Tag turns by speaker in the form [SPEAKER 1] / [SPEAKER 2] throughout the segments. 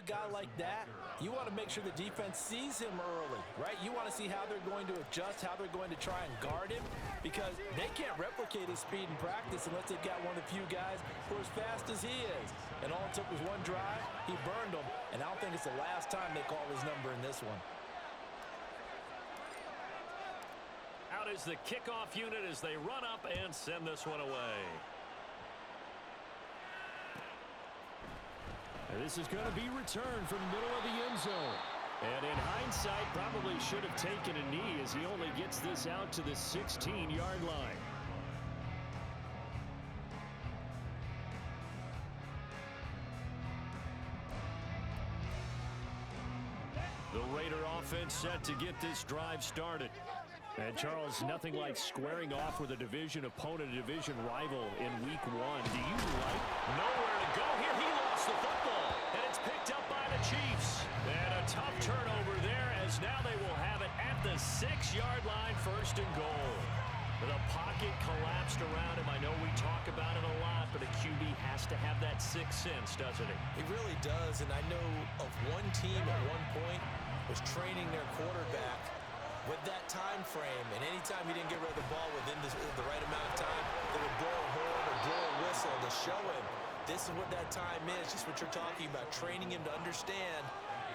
[SPEAKER 1] a guy like that, you want to make sure the defense sees him early, right? You want to see how they're going to adjust, how they're going to try and guard him, because they can't replicate his speed in practice unless they've got one of the few guys who are as fast as he is. And all it took was one drive, he burned them, and I don't think it's the last time they call his number in this one.
[SPEAKER 2] Out is the kickoff unit as they run up and send this one away.
[SPEAKER 3] And this is going to be returned from the middle of the end zone. And in hindsight, probably should have taken a knee as he only gets this out to the 16-yard line. The Raider offense set to get this drive started. And, Charles, nothing like squaring off with a division opponent, a division rival in Week 1. Do you like?
[SPEAKER 2] Nowhere to go here. He lost the football. And it's picked up by the Chiefs. And a tough turnover there as now they will have it at the 6-yard line, 1st and goal. The pocket collapsed around him. I know we talk about it a lot, but a QB has to have that sixth sense, doesn't he?
[SPEAKER 1] He really does, and I know of one team at one point was training their quarterback with that time frame, and anytime he didn't get rid of the ball within the right amount of time, they would blow a horn or blow a whistle to show him this is what that time is, just what you're talking about, training him to understand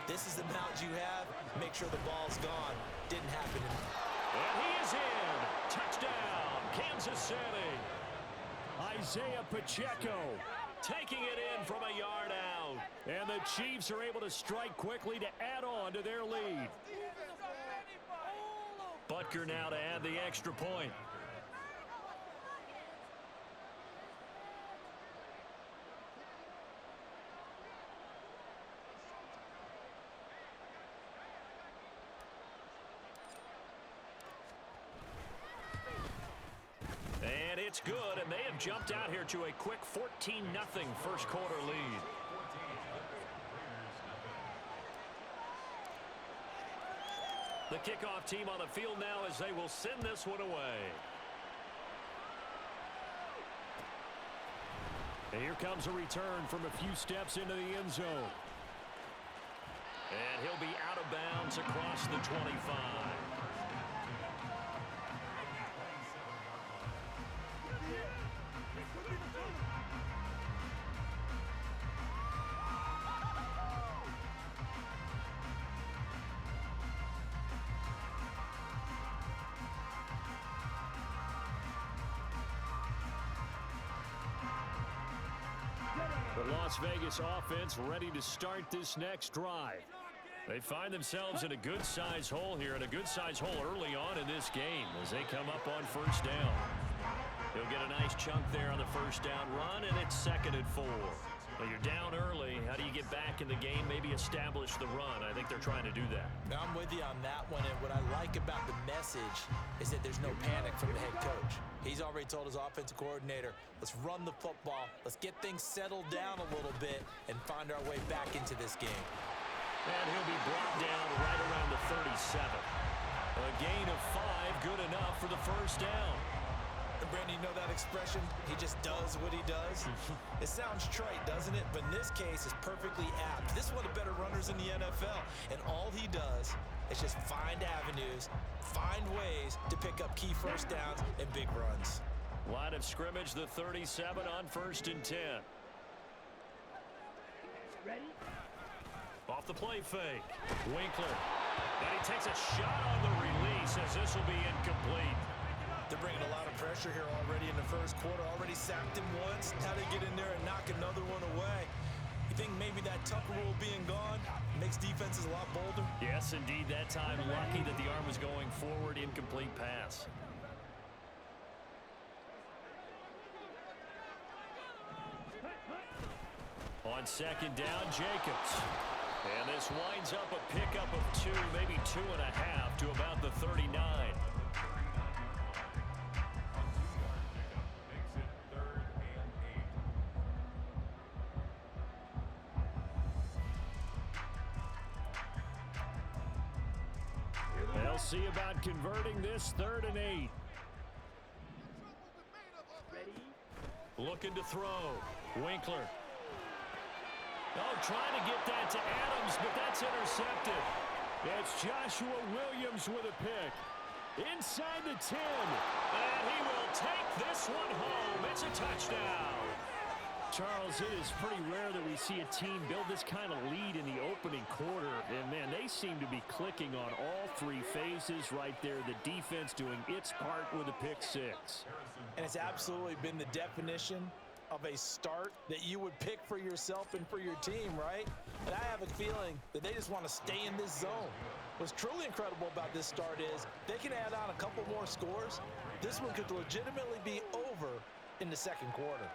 [SPEAKER 1] this is the amount you have, make sure the ball's gone. Didn't happen.
[SPEAKER 2] And he is in. Touchdown, Kansas City.
[SPEAKER 3] Isaiah Pacheco
[SPEAKER 2] taking it in from a yard out.
[SPEAKER 3] And the Chiefs are able to strike quickly to add on to their lead.
[SPEAKER 2] Butker now to add the extra point. And it's good, and they have jumped out here to a quick 14-0 first quarter lead. The kickoff team on the field now as they will send this one away.
[SPEAKER 3] And here comes a return from a few steps into the end zone.
[SPEAKER 2] And he'll be out of bounds across the 25.
[SPEAKER 3] The Las Vegas offense ready to start this next drive. They find themselves in a good-sized hole here, and a good-sized hole early on in this game as they come up on first down.
[SPEAKER 2] He'll get a nice chunk there on the first down run, and it's 2nd and 4. Well, you're down early. How do you get back in the game, maybe establish the run? I think they're trying to do that.
[SPEAKER 1] I'm with you on that one, and what I like about the message is that there's no panic from the head coach. He's already told his offensive coordinator, let's run the football, let's get things settled down a little bit and find our way back into this game.
[SPEAKER 2] And he'll be brought down right around the 37. A gain of 5, good enough for the first down.
[SPEAKER 1] And Brandon, you know that expression? He just does what he does. It sounds trite, doesn't it? But in this case, it's perfectly apt. This is one of the better runners in the NFL. And all he does is just find avenues, find ways to pick up key first downs and big runs.
[SPEAKER 2] Line of scrimmage, the 37 on 1st and 10.
[SPEAKER 4] Ready?
[SPEAKER 2] Off the play fake. Winkler. And he takes a shot on the release as this will be incomplete.
[SPEAKER 1] They're bringing a lot of pressure here already in the first quarter. Already sacked him once. Now they get in there and knock another one away. You think maybe that Tucker rule being gone makes defenses a lot bolder?
[SPEAKER 2] Yes, indeed. That time, lucky that the arm was going forward. Incomplete pass. On 2nd down, Jacobs. And this winds up a pickup of 2, maybe 2.5 to about the 39. They'll see about converting this 3rd and 8.
[SPEAKER 4] Ready?
[SPEAKER 2] Looking to throw. Winkler. Oh, trying to get that to Adams, but that's intercepted. It's Joshua Williams with a pick. Inside the 10. And he will take this one home. It's a touchdown. Charles, it is pretty rare that we see a team build this kind of lead in the opening quarter. And, man, they seem to be clicking on all three phases right there. The defense doing its part with a pick six.
[SPEAKER 1] And it's absolutely been the definition of a start that you would pick for yourself and for your team, right? And I have a feeling that they just want to stay in this zone. What's truly incredible about this start is they can add on a couple more scores. This one could legitimately be over in the second quarter.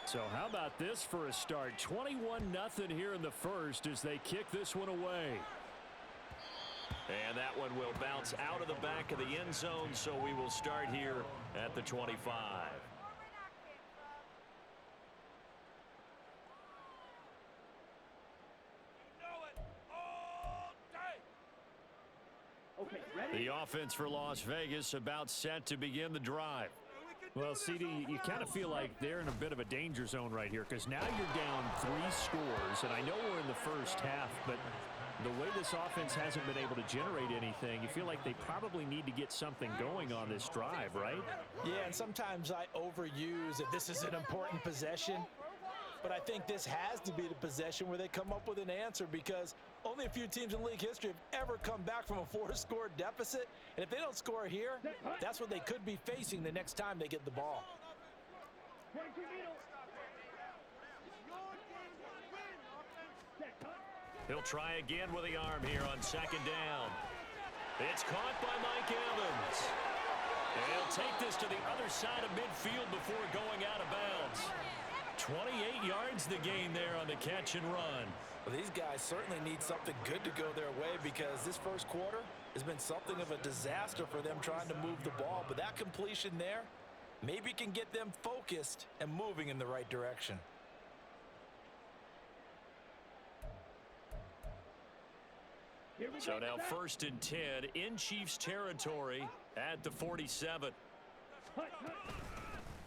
[SPEAKER 2] So how about this for a start? 21-0 here in the first as they kick this one away. And that one will bounce out of the back of the end zone, so we will start here at the 25. The offense for Las Vegas about set to begin the drive. Well, CD, you kind of feel like they're in a bit of a danger zone right here because now you're down 3 scores, and I know we're in the first half, but the way this offense hasn't been able to generate anything, you feel like they probably need to get something going on this drive, right?
[SPEAKER 1] Yeah, and sometimes I overuse if this is an important possession, but I think this has to be the possession where they come up with an answer because only a few teams in league history have ever come back from a 4-score deficit, and if they don't score here, that's what they could be facing the next time they get the ball.
[SPEAKER 2] He'll try again with the arm here on second down. It's caught by Mike Evans. And he'll take this to the other side of midfield before going out of bounds. 28 yards the gain there on the catch and run.
[SPEAKER 1] Well, these guys certainly need something good to go their way because this first quarter has been something of a disaster for them trying to move the ball. But that completion there maybe can get them focused and moving in the right direction.
[SPEAKER 2] So now 1st and 10 in Chiefs territory at the 47.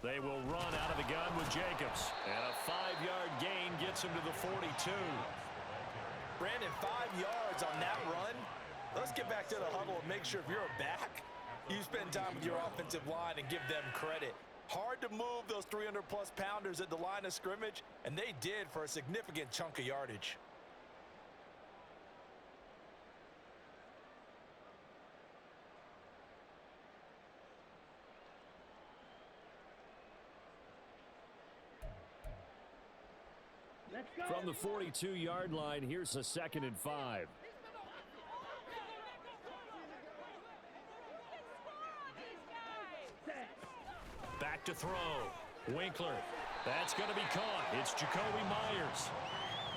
[SPEAKER 2] They will run out of the gun with Jacobs. And a 5-yard gain gets him to the 42.
[SPEAKER 1] Brandon, 5 yards on that run. Let's get back to the huddle and make sure if you're a back, you spend time with your offensive line and give them credit. Hard to move those 300-plus pounders at the line of scrimmage, and they did for a significant chunk of yardage.
[SPEAKER 2] From the 42-yard line, here's a 2nd and 5. Back to throw. Winkler. That's going to be caught. It's Jacoby Myers.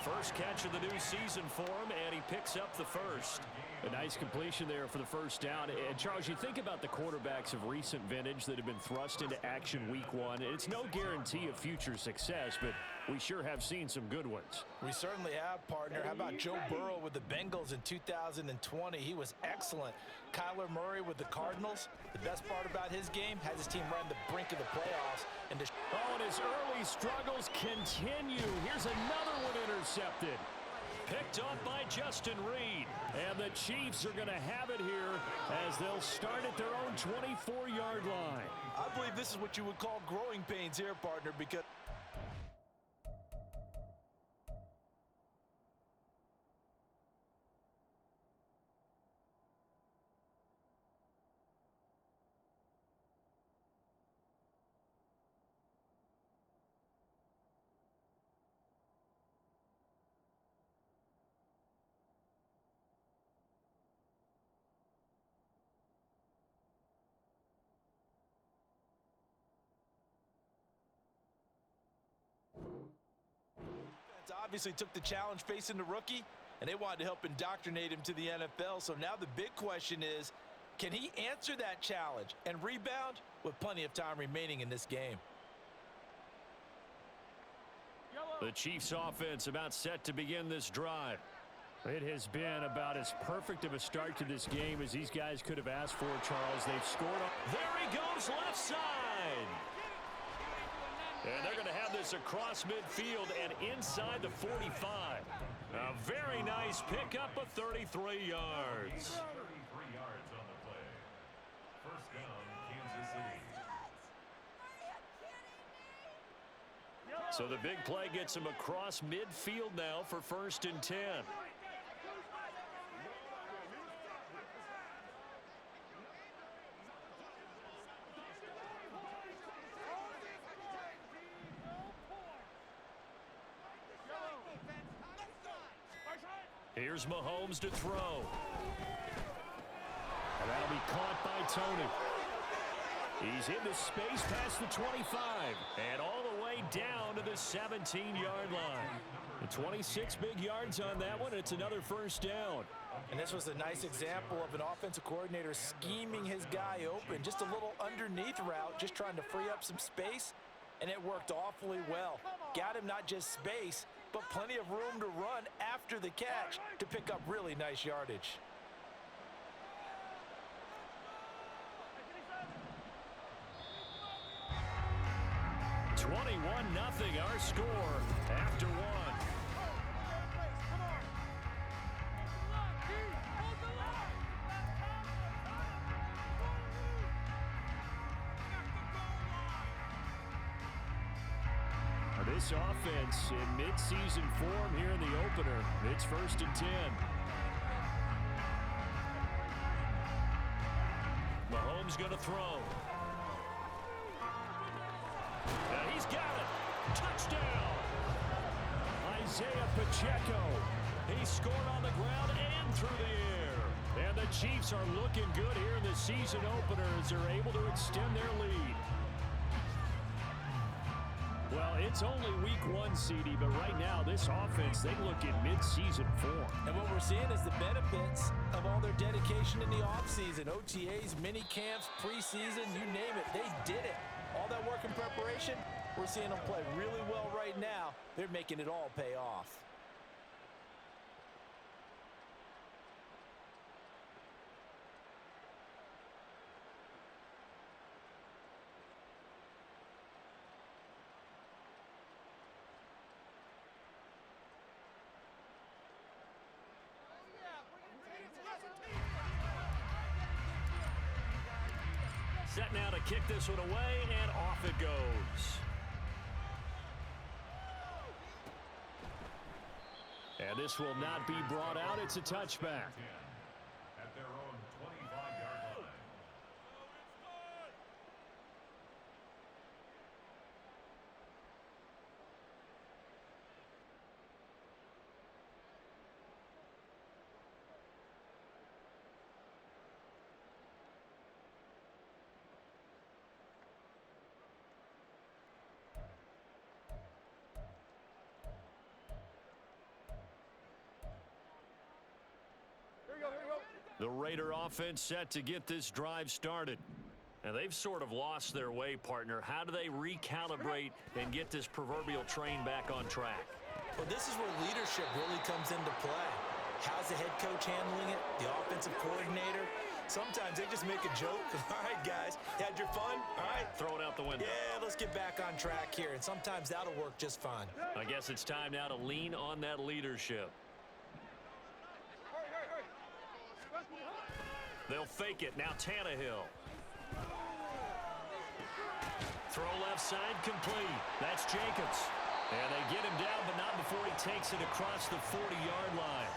[SPEAKER 2] First catch of the new season for him, and he picks up the first. A nice completion there for the first down. And, Charles, you think about the quarterbacks of recent vintage that have been thrust into action week 1. It's no guarantee of future success, but we sure have seen some good ones.
[SPEAKER 1] We certainly have, partner. How about Joe Burrow with the Bengals in 2020? He was excellent. Kyler Murray with the Cardinals. The best part about his game has his team right on the brink of the playoffs. And
[SPEAKER 2] his early struggles continue. Here's another one intercepted. Picked off by Justin Reed. And the Chiefs are going to have it here as they'll start at their own 24-yard line.
[SPEAKER 1] I believe this is what you would call growing pains here, partner, because obviously took the challenge facing the rookie, and they wanted to help indoctrinate him to the NFL. So now the big question is, can he answer that challenge and rebound with plenty of time remaining in this game?
[SPEAKER 2] The Chiefs offense about set to begin this drive. It has been about as perfect of a start to this game as these guys could have asked for, Charles. They've scored. There he goes left side.
[SPEAKER 3] And they're going to have this across midfield and inside the 45. A very nice pickup of 33 yards.
[SPEAKER 4] 33 yards on the play. First down, Kansas City.
[SPEAKER 3] So the big play gets him across midfield now for 1st and 10. Here's Mahomes to throw. And that'll be caught by Tony. He's into space past the 25 and all the way down to the 17-yard line. The 26 big yards on that one. It's another first down.
[SPEAKER 1] And this was a nice example of an offensive coordinator scheming his guy open. Just a little underneath route, just trying to free up some space, and it worked awfully well. Got him not just space, but plenty of room to run after the catch to pick up really nice yardage.
[SPEAKER 3] Nothing our score after one. This offense in mid-season form here in the opener. It's 1st and 10. Mahomes going to throw. He's got it. Touchdown. Isaiah Pacheco. He scored on the ground and through the air. And the Chiefs are looking good here in the season opener as they're able to extend their lead. Well, it's only week 1, CD, but right now this offense, they look in mid-season form.
[SPEAKER 1] And what we're seeing is the benefits of all their dedication in the offseason. OTAs, mini camps, preseason, you name it, they did it. All that work in preparation, we're seeing them play really well right now. They're making it all pay off.
[SPEAKER 3] Set now to kick this one away, and off it goes. And this will not be brought out. It's a touchback.
[SPEAKER 4] At their own 25-yard line.
[SPEAKER 3] The Raider offense set to get this drive started. And they've sort of lost their way, partner. How do they recalibrate and get this proverbial train back on track?
[SPEAKER 1] Well, this is where leadership really comes into play. How's the head coach handling it? The offensive coordinator? Sometimes they just make a joke. All right, guys, had your fun? All right.
[SPEAKER 3] Throw it out the window.
[SPEAKER 1] Yeah, let's get back on track here. And sometimes that'll work just fine.
[SPEAKER 3] I guess it's time now to lean on that leadership. They'll fake it. Now Tannehill. Throw left side complete. That's Jacobs. And they get him down, but not before he takes it across the 40-yard line.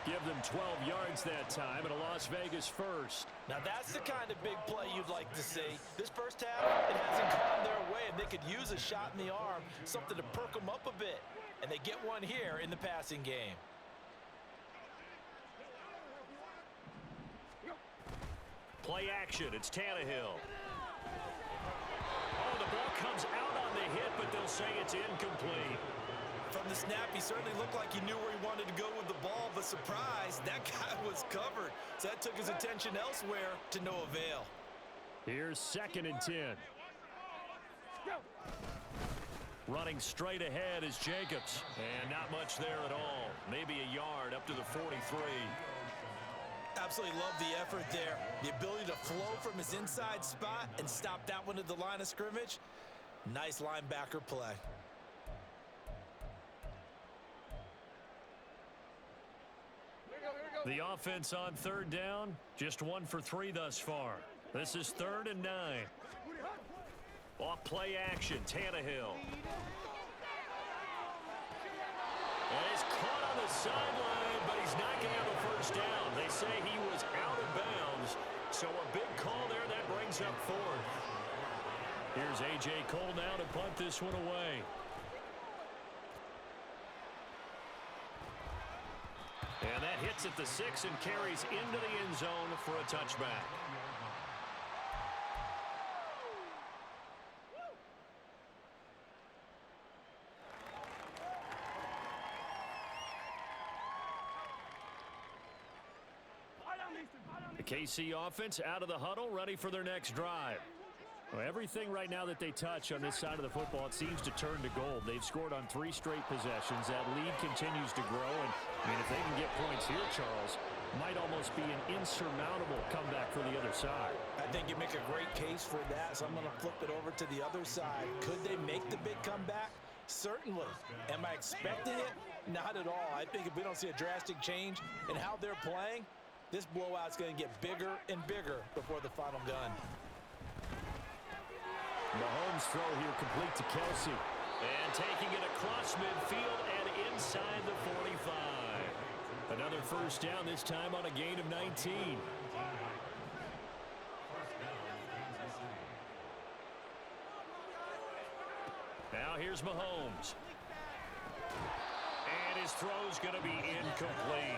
[SPEAKER 3] Give them 12 yards that time and a Las Vegas first.
[SPEAKER 1] Now that's the kind of big play you'd like to see. This first half, it hasn't gone their way, and they could use a shot in the arm, something to perk them up a bit. And they get one here in the passing game.
[SPEAKER 3] Play action. It's Tannehill. Oh, the ball comes out on the hit, but they'll say it's incomplete.
[SPEAKER 1] From the snap, he certainly looked like he knew where he wanted to go with the ball, but surprise, that guy was covered. So that took his attention elsewhere to no avail.
[SPEAKER 3] Here's 2nd and 10. Running straight ahead is Jacobs. And not much there at all. Maybe a yard up to the 43.
[SPEAKER 1] Absolutely love the effort there. The ability to flow from his inside spot and stop that one at the line of scrimmage. Nice linebacker play.
[SPEAKER 3] The offense on third down, just 1 for 3 thus far. This is 3rd and 9. Off play action, Tannehill. And he's caught on the sideline, but he's not going to have a first down. They say he was out of bounds, so a big call there that brings up 4th. Here's A.J. Cole now to punt this one away. And that hits at the 6 and carries into the end zone for a touchback. The KC offense out of the huddle, ready for their next drive. Well, everything right now that they touch on this side of the football, it seems to turn to gold. They've scored on 3 straight possessions. That lead continues to grow. And, I mean, if they can get points here, Charles, might almost be an insurmountable comeback for the other side.
[SPEAKER 1] I think you make a great case for that, so I'm going to flip it over to the other side. Could they make the big comeback? Certainly. Am I expecting it? Not at all. I think if we don't see a drastic change in how they're playing, this blowout's going to get bigger and bigger before the final gun.
[SPEAKER 3] Mahomes' throw here complete to Kelsey. And taking it across midfield and inside the 45. Another first down, this time on a gain of 19. Now here's Mahomes. And his throw's going to be incomplete.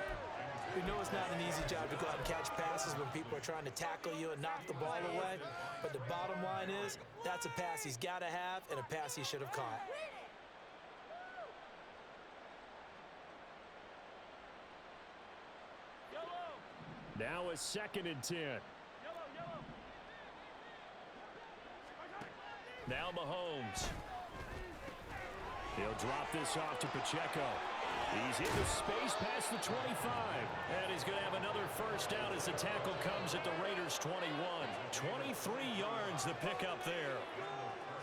[SPEAKER 1] We know it's not an easy job to go out and catch passes when people are trying to tackle you and knock the ball away. But the bottom line is, that's a pass he's got to have and a pass he should have caught.
[SPEAKER 3] Now a 2nd and 10. Now Mahomes. He'll drop this off to Pacheco. He's into space past the 25. And he's going to have another first down as the tackle comes at the Raiders' 21. 23 yards the pickup there.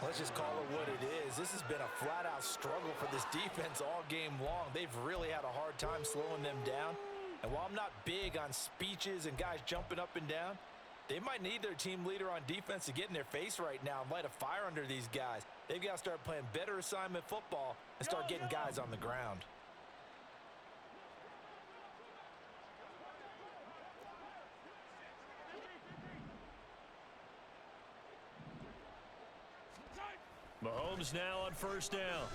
[SPEAKER 1] Let's just call it what it is. This has been a flat-out struggle for this defense all game long. They've really had a hard time slowing them down. And while I'm not big on speeches and guys jumping up and down, they might need their team leader on defense to get in their face right now and light a fire under these guys. They've got to start playing better assignment football and start getting guys on the ground.
[SPEAKER 3] Mahomes now on first down.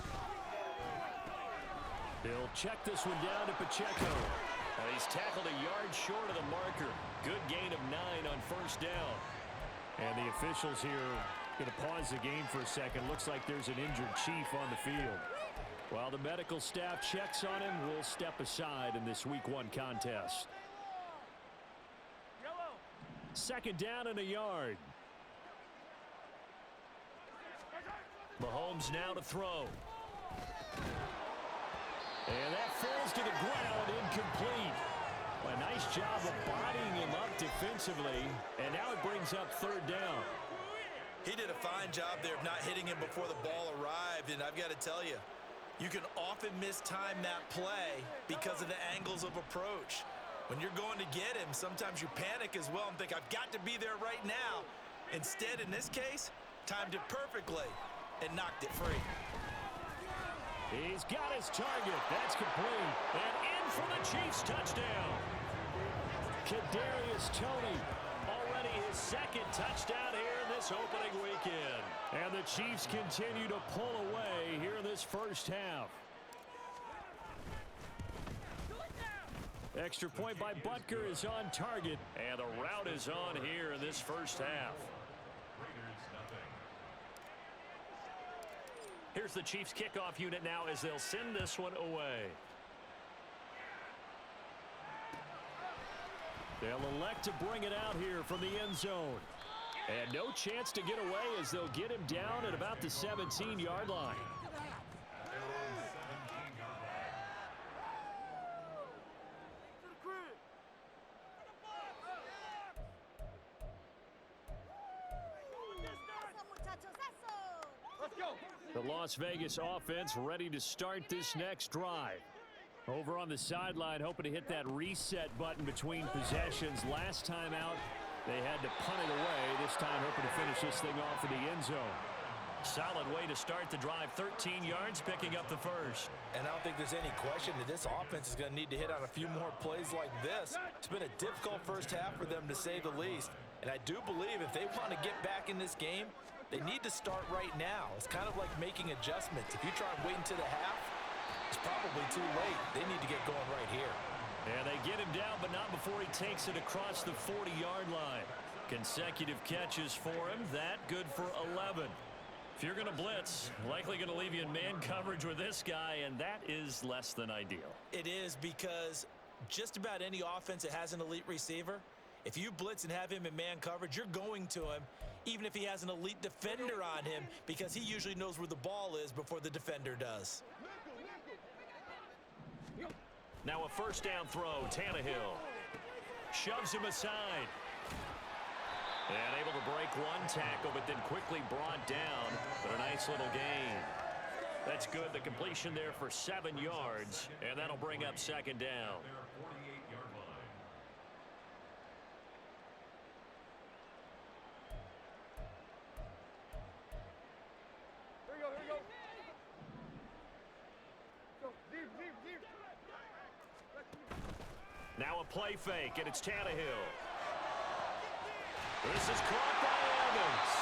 [SPEAKER 3] He'll check this one down to Pacheco. And he's tackled a yard short of the marker. Good gain of 9 on first down. And the officials here going to pause the game for a second. Looks like there's an injured Chief on the field. While the medical staff checks on him, we'll step aside in this Week 1 contest. 2nd down and a yard. Mahomes now to throw. And that falls to the ground, incomplete. A nice job of bodying him up defensively, and now it brings up 3rd down.
[SPEAKER 1] He did a fine job there of not hitting him before the ball arrived, and I've got to tell you, you can often mistime that play because of the angles of approach. When you're going to get him, sometimes you panic as well and think, I've got to be there right now. Instead, in this case, timed it perfectly and knocked it free.
[SPEAKER 3] He's got his target. That's complete. And in for the Chiefs touchdown. Kadarius Toney, already his 2nd touchdown here in this opening weekend. And the Chiefs continue to pull away here in this first half. Extra point by Butker is on target. And the route is on here in this first half. Here's the Chiefs kickoff unit now as they'll send this one away. They'll elect to bring it out here from the end zone. And no chance to get away as they'll get him down at about the 17-yard line.
[SPEAKER 5] Let's go.
[SPEAKER 3] The Las Vegas offense ready to start this next drive. Over on the sideline, hoping to hit that reset button between possessions. Last time out, they had to punt it away. This time, hoping to finish this thing off in the end zone. Solid way to start the drive. 13 yards, picking up the first.
[SPEAKER 1] And I don't think there's any question that this offense is going to need to hit on a few more plays like this. It's been a difficult first half for them, to say the least. And I do believe if they want to get back in this game, they need to start right now. It's kind of like making adjustments. If you try and wait until the half, it's probably too late. They need to get going right here.
[SPEAKER 3] And they get him down, but not before he takes it across the 40-yard line. Consecutive catches for him. That good for 11. If you're going to blitz, likely going to leave you in man coverage with this guy, and that is less than ideal.
[SPEAKER 1] It is, because just about any offense that has an elite receiver, if you blitz and have him in man coverage, you're going to him, even if he has an elite defender on him, because he usually knows where the ball is before the defender does.
[SPEAKER 3] Now a first down throw. Tannehill shoves him aside. And able to break one tackle, but then quickly brought down. But a nice little gain. That's good. The completion there for 7 yards. And that'll bring up second down. Now a play fake, and it's Tannehill. This is caught by Evans.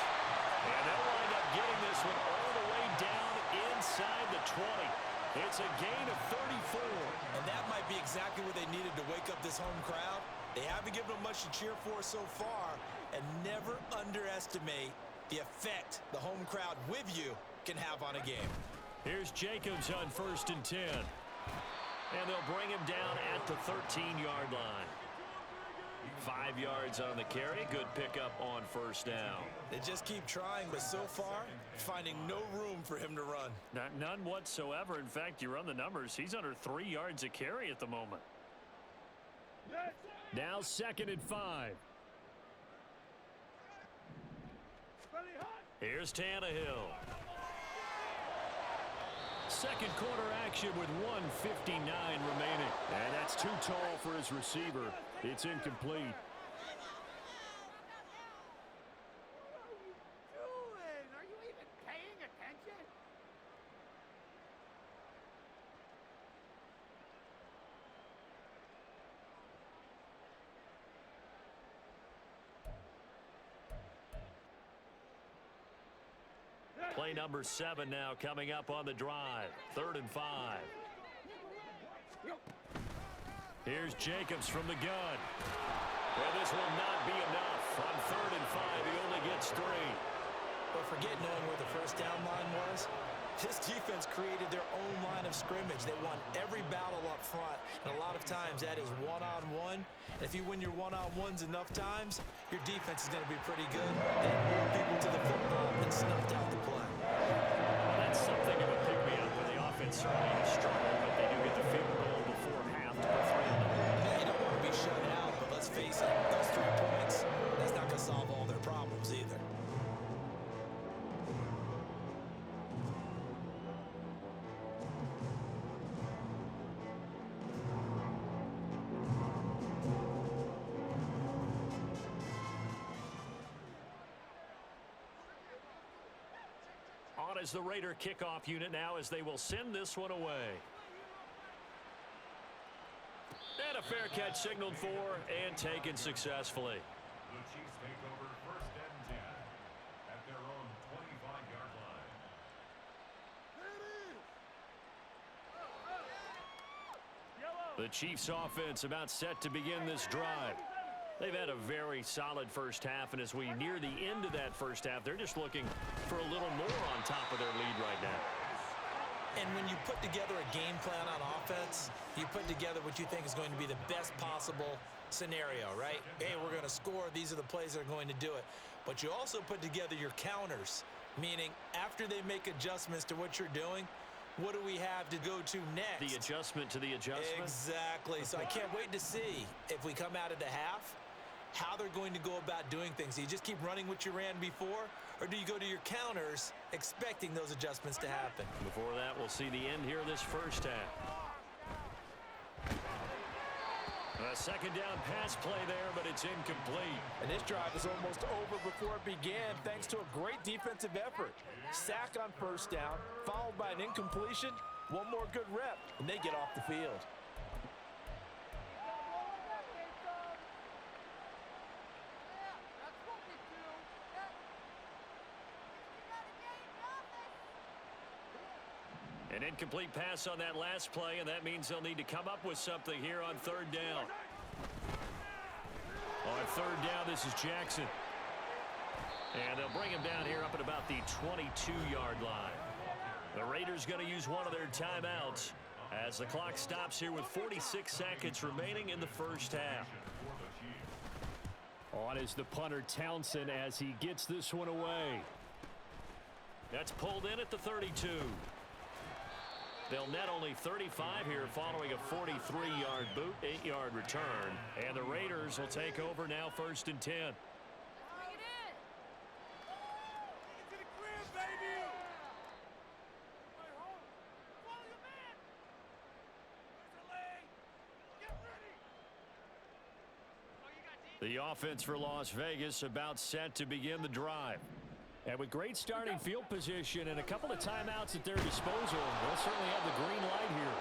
[SPEAKER 3] And they'll wind up getting this one all the way down inside the 20. It's a gain of 34.
[SPEAKER 1] And that might be exactly what they needed to wake up this home crowd. They haven't given them much to cheer for so far. And never underestimate the effect the home crowd with you can have on a game.
[SPEAKER 3] Here's Jacobs on 1st and 10. And they'll bring him down at the 13-yard line. 5 yards on the carry. Good pickup on first down.
[SPEAKER 1] They just keep trying, but so far, finding no room for him to run.
[SPEAKER 3] None whatsoever. In fact, you run the numbers, he's under 3 yards a carry at the moment. Now 2nd and 5. Here's Tannehill. Second quarter action with 1:59 remaining. And that's too tall for his receiver. It's incomplete.
[SPEAKER 5] Are you even paying attention?
[SPEAKER 3] Play number 7 now coming up on the drive. 3rd and 5. Here's Jacobs from the gun. Well, this will not be enough. On 3rd and 5, he only gets 3.
[SPEAKER 1] But forget knowing where the first down line was. This defense created their own line of scrimmage. They won every battle up front, and a lot of times that is one-on-one. And if you win your one-on-ones enough times, your defense is going to be pretty good. They moved people to the football and snuffed out the play.
[SPEAKER 3] That's something of a pick-me-up when the offense certainly struggled, but they do get the field goal before half to put 3 on them.
[SPEAKER 1] Yeah, you don't want to be shut out, but let's face it, those 3 points, that's not going to solve all their problems either.
[SPEAKER 3] On as the Raider kickoff unit now as they will send this one away. And a fair catch signaled for and taken successfully.
[SPEAKER 4] The Chiefs take over 1st and 10 at their own 25-yard line.
[SPEAKER 3] The Chiefs offense about set to begin this drive. They've had a very solid first half, and as we near the end of that first half, they're just looking for a little more on top of their lead right now.
[SPEAKER 1] And when you put together a game plan on offense, you put together what you think is going to be the best possible scenario, right? Hey, we're going to score. These are the plays that are going to do it. But you also put together your counters, meaning after they make adjustments to what you're doing, what do we have to go to next?
[SPEAKER 3] The adjustment to the adjustment?
[SPEAKER 1] Exactly. So I can't wait to see if we come out of the half, how they're going to go about doing things. Do you just keep running what you ran before, or do you go to your counters expecting those adjustments to happen?
[SPEAKER 3] Before that, we'll see the end here of this first half. A second down pass play there, but it's incomplete.
[SPEAKER 6] And this drive is almost over before it began thanks to a great defensive effort. Sack on first down, followed by an incompletion, one more good rep, and they get off the field.
[SPEAKER 3] An incomplete pass on that last play, and that means they'll need to come up with something here on third down. On third down, this is Jackson. And they'll bring him down here up at about the 22-yard line. The Raiders going to use one of their timeouts as the clock stops here with 46 seconds remaining in the first half. On is the punter Townsend as he gets this one away. That's pulled in at the 32. They'll net only 35 here following a 43-yard boot, 8-yard return. And the Raiders will take over now 1st and 10. The offense for Las Vegas about set to begin the drive. And with great starting field position and a couple of timeouts at their disposal, they'll certainly have the green light here.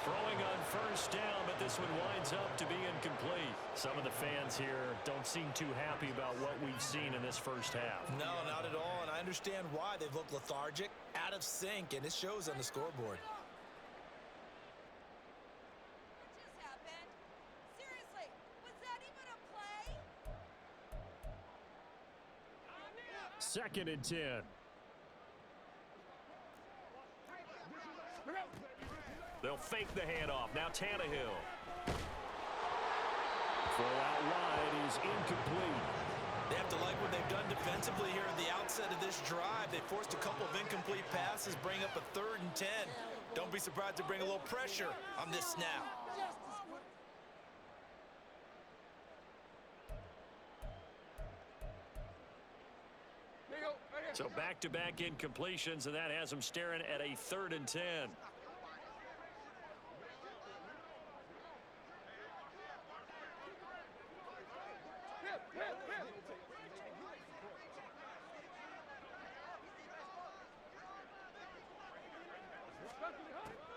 [SPEAKER 3] Throwing on first down, but this one winds up to be incomplete. Some of the fans here don't seem too happy about what we've seen in this first half.
[SPEAKER 1] No, not at all, and I understand why. They've looked lethargic, out of sync, and it shows on the scoreboard.
[SPEAKER 3] Second and 10. They'll fake the handoff. Now Tannehill. Throw out wide is incomplete.
[SPEAKER 1] They have to like what they've done defensively here at the outset of this drive. They forced a couple of incomplete passes, bring up a 3rd and 10. Don't be surprised to bring a little pressure on this snap.
[SPEAKER 3] So back-to-back incompletions, and that has them staring at a 3rd and 10.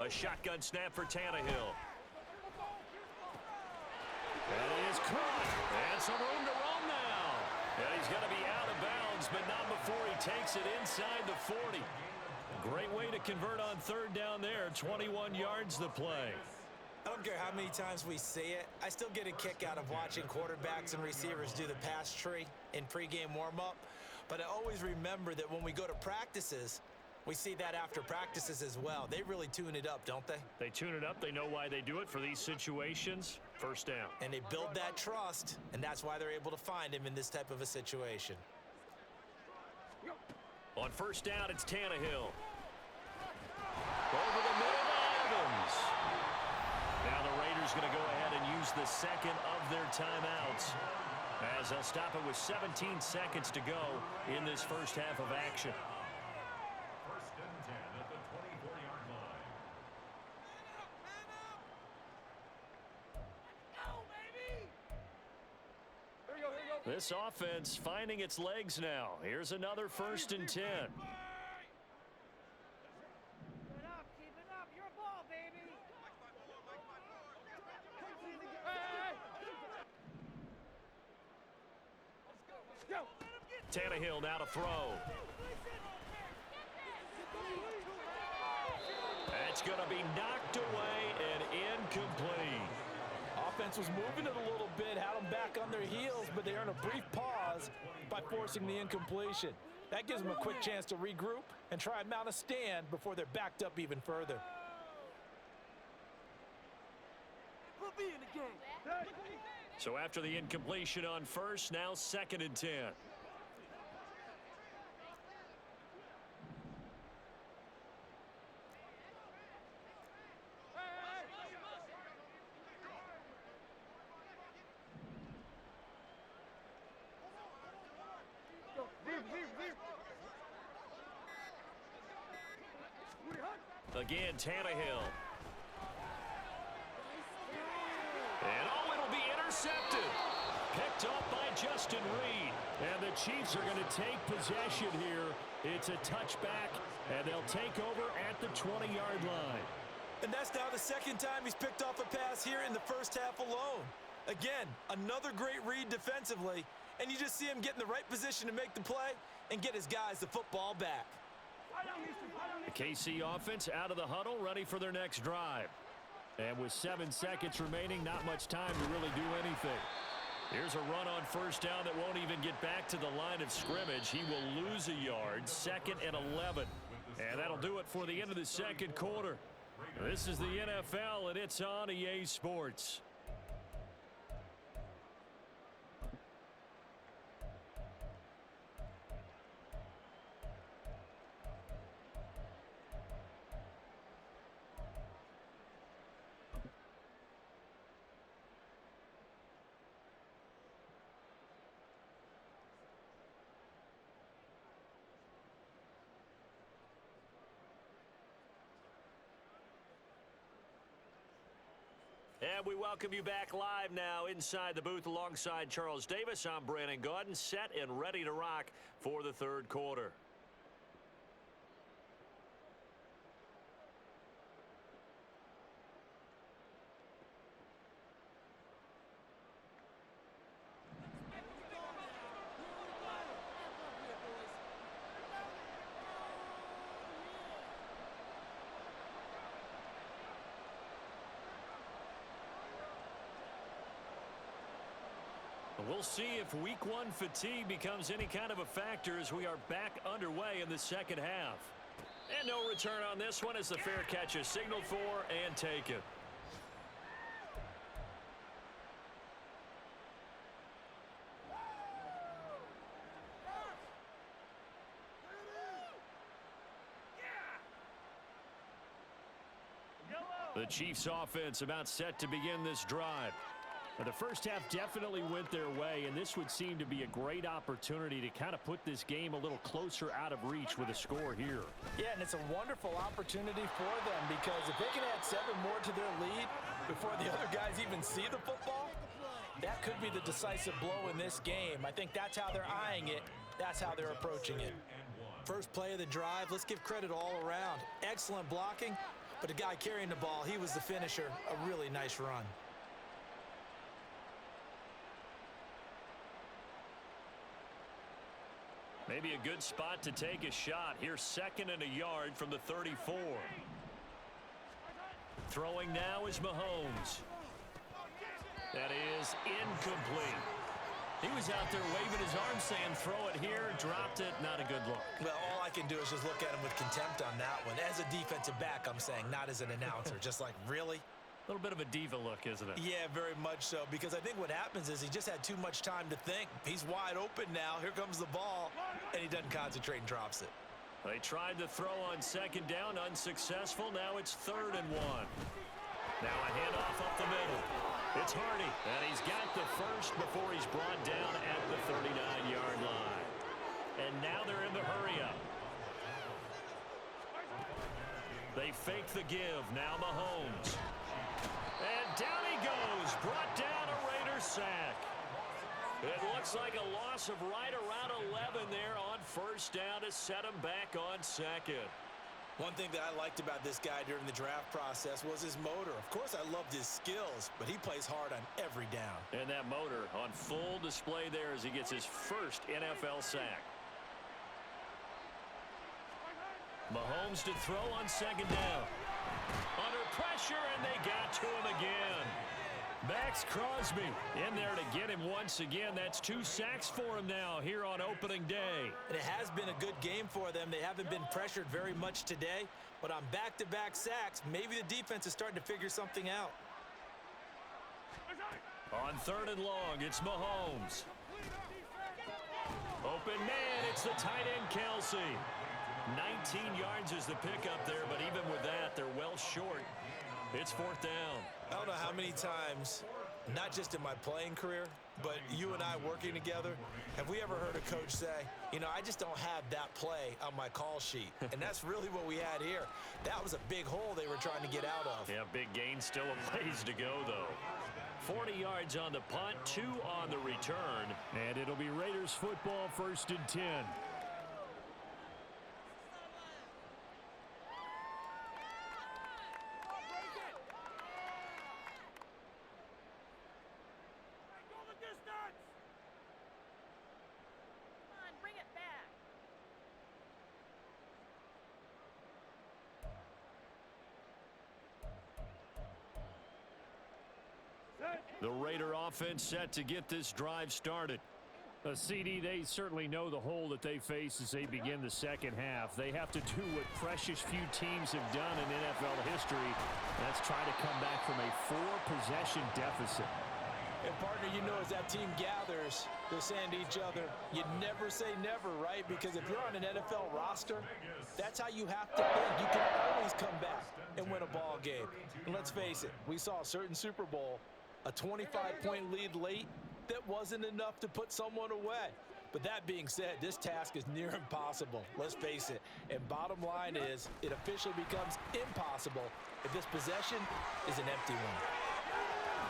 [SPEAKER 3] A shotgun snap for Tannehill. And he is caught. And some room to roam now. And he's going to be out of bounds, but not before he takes it inside the 40. Great way to convert on third down there. 21 yards the play.
[SPEAKER 1] I don't care how many times we see it. I still get a kick out of watching quarterbacks and receivers do the pass tree in pregame warm-up. But I always remember that when we go to practices, we see that after practices as well. They really tune it up, don't they?
[SPEAKER 3] They tune it up. They know why they do it for these situations. First down.
[SPEAKER 1] And they build that trust, and that's why they're able to find him in this type of a situation.
[SPEAKER 3] On first down, it's Tannehill. Over the middle to Evans. Now the Raiders going to go ahead and use the second of their timeouts as they'll stop it with 17 seconds to go in this first half of action. This offense finding its legs now. Here's another 1st and 10.
[SPEAKER 5] Keep it up, your ball, baby.
[SPEAKER 3] Tannehill now to throw. That's going to be knocked away and incomplete.
[SPEAKER 6] Offense was moving it a little bit, had them back on their heels, but they earned a brief pause by forcing the incompletion. That gives them a quick chance to regroup and try and mount a stand before they're backed up even further.
[SPEAKER 5] We'll be in the game.
[SPEAKER 3] So after the incompletion on first, now 2nd and 10. Again, Tannehill. And it'll be intercepted. Picked off by Justin Reed. And the Chiefs are going to take possession here. It's a touchback, and they'll take over at the 20-yard line.
[SPEAKER 6] And that's now the second time he's picked off a pass here in the first half alone. Again, another great read defensively, and you just see him get in the right position to make the play and get his guys the football back.
[SPEAKER 3] The KC offense out of the huddle, ready for their next drive. And with 7 seconds remaining, not much time to really do anything. Here's a run on first down that won't even get back to the line of scrimmage. He will lose a yard, 2nd and 11. And that'll do it for the end of the second quarter. This is the NFL, and it's on EA Sports. And we welcome you back live now inside the booth alongside Charles Davis. I'm Brandon Gaudin, set and ready to rock for the third quarter. We'll see if week one fatigue becomes any kind of a factor as we are back underway in the second half. And no return on this one as the fair catch is signaled for and taken. The Chiefs offense about set to begin this drive. The first half definitely went their way, and this would seem to be a great opportunity to kind of put this game a little closer out of reach with a score here.
[SPEAKER 6] Yeah, and it's a wonderful opportunity for them because if they can add 7 more to their lead before the other guys even see the football, that could be the decisive blow in this game. I think that's how they're eyeing it. That's how they're approaching it. First play of the drive, let's give credit all around. Excellent blocking, but the guy carrying the ball, he was the finisher. A really nice run.
[SPEAKER 3] Maybe a good spot to take a shot. Here's 2nd and a yard from the 34. Throwing now is Mahomes. That is incomplete. He was out there waving his arm saying throw it here, dropped it, not a good look.
[SPEAKER 6] Well, all I can do is just look at him with contempt on that one. As a defensive back, I'm saying, not as an announcer. Just like, really?
[SPEAKER 3] A little bit of a diva look, isn't it?
[SPEAKER 6] Yeah, very much so, because I think what happens is he just had too much time to think. He's wide open now. Here comes the ball, and he doesn't concentrate and drops it.
[SPEAKER 3] They tried to throw on 2nd down, unsuccessful. Now it's 3rd and 1. Now a handoff up the middle. It's Hardy, and he's got the first before he's brought down at the 39-yard line. And now they're in the hurry-up. They fake the give. Now Mahomes. And down he goes, brought down a Raider sack. It looks like a loss of right around 11 there on first down to set him back on 2nd.
[SPEAKER 6] One thing that I liked about this guy during the draft process was his motor. Of course, I loved his skills, but he plays hard on every down.
[SPEAKER 3] And that motor on full display there as he gets his first NFL sack. Mahomes to throw on 2nd down. Under pressure, and they got to him again. Max Crosby in there to get him once again. That's 2 sacks for him now here on opening day.
[SPEAKER 6] And it has been a good game for them. They haven't been pressured very much today, but on back-to-back sacks, maybe the defense is starting to figure something out.
[SPEAKER 3] On 3rd and long, it's Mahomes. Open man, it's the tight end Kelsey. 19 yards is the pickup there, but even with that, they're well short. It's 4th down.
[SPEAKER 6] I don't know how many times
[SPEAKER 1] Not just in my playing career, but you and I working together, have we ever heard a coach say, you know, I just don't have that play on my call sheet? And that's really what we had here. That was a big hole they were trying to get out of.
[SPEAKER 3] Yeah, big gain, still a ways to go, though. 40 yards on the punt, 2 on the return. And it'll be Raiders football, 1st and 10. The Raider offense set to get this drive started. CD, they certainly know the hole that they face as they begin the second half. They have to do what precious few teams have done in NFL history. That's try to come back from a 4-possession deficit.
[SPEAKER 6] And, partner, you know, as that team gathers, they're saying to each other, you never say never, right? Because if you're on an NFL roster, that's how you have to think. You can always come back and win a ball game. And let's face it, we saw a certain Super Bowl, a 25-point lead late that wasn't enough to put someone away. But that being said, this task is near impossible. Let's face it. And bottom line is, it officially becomes impossible if this possession is an empty one.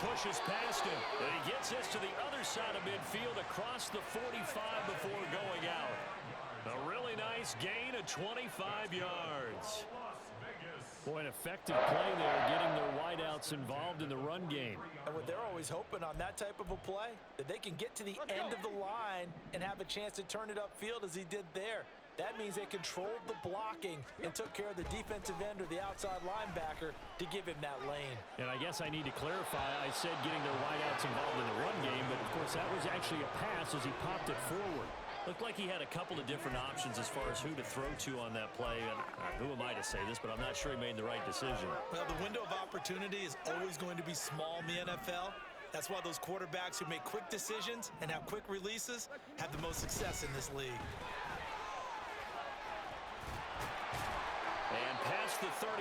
[SPEAKER 3] Pushes past him, and he gets this to the other side of midfield across the 45 before going out. A really nice gain of 25 yards. Boy, an effective play there, getting their wideouts involved in the run game.
[SPEAKER 6] And what they're always hoping on that type of a play, that they can get to the end of the line and have a chance to turn it upfield as he did there. That means they controlled the blocking and took care of the defensive end or the outside linebacker to give him that lane.
[SPEAKER 3] And I guess I need to clarify, I said getting their wideouts involved in the run game, but of course that was actually a pass as he popped it forward. Looked like he had a couple of different options as far as who to throw to on that play. And who am I to say this, but I'm not sure he made the right decision.
[SPEAKER 1] Well, the window of opportunity is always going to be small in the NFL. That's why those quarterbacks who make quick decisions and have quick releases have the most success in this league.
[SPEAKER 3] And past the 35,